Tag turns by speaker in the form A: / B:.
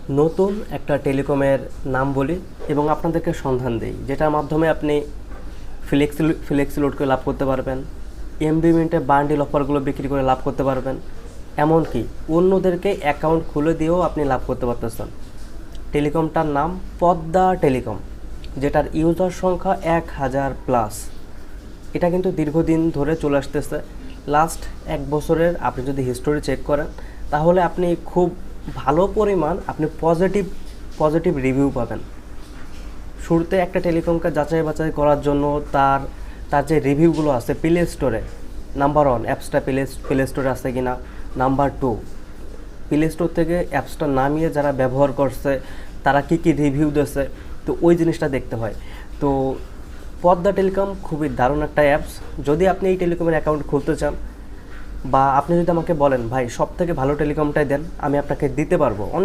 A: নতুন একটা টেলিকমের নাম বলি এবং আপনাদেরকে সন্ধান দিই, যেটার মাধ্যমে আপনি ফ্লেক্সি লোড করে লাভ করতে পারবেন, এমবি মিন্টে বান্ডিল অফারগুলো বিক্রি করে লাভ করতে পারবেন, এমনকি অন্যদেরকে অ্যাকাউন্ট খুলে দিয়েও আপনি লাভ করতে পারতেছেন। টেলিকমটার নাম পদ্মা টেলিকম, যেটার ইউজার সংখ্যা 1000+। এটা কিন্তু দীর্ঘদিন ধরে চলে আসতেছে। লাস্ট 1 বছরের আপনি যদি হিস্টোরি চেক করেন, তাহলে আপনি খুব ভালো পরিমাণ আপনি পজিটিভ রিভিউ পাবেন। শুরুতে একটা টেলিকমকে যাচাই বাছাই করার জন্য তার তার যে রিভিউগুলো আছে প্লে স্টোরে, নাম্বার 1 অ্যাপসটা প্লে স্টোরে আছে কি না, নাম্বার 2 প্লে স্টোর থেকে অ্যাপসটা নামিয়ে যারা ব্যবহার করছে তারা কী কী রিভিউ দিয়েছে, তো ওই জিনিসটা দেখতে হয়। তো পদ্মা টেলিকম খুবই দারুণ একটা অ্যাপস। যদি আপনি এই টেলিকমের অ্যাকাউন্ট খুলতে চান, বা আপনি যদি আমাকে বলেন ভাই সব থেকে ভালো টেলিকমটাই দেন, আমি আপনাকে দিতে পারবো। অনেক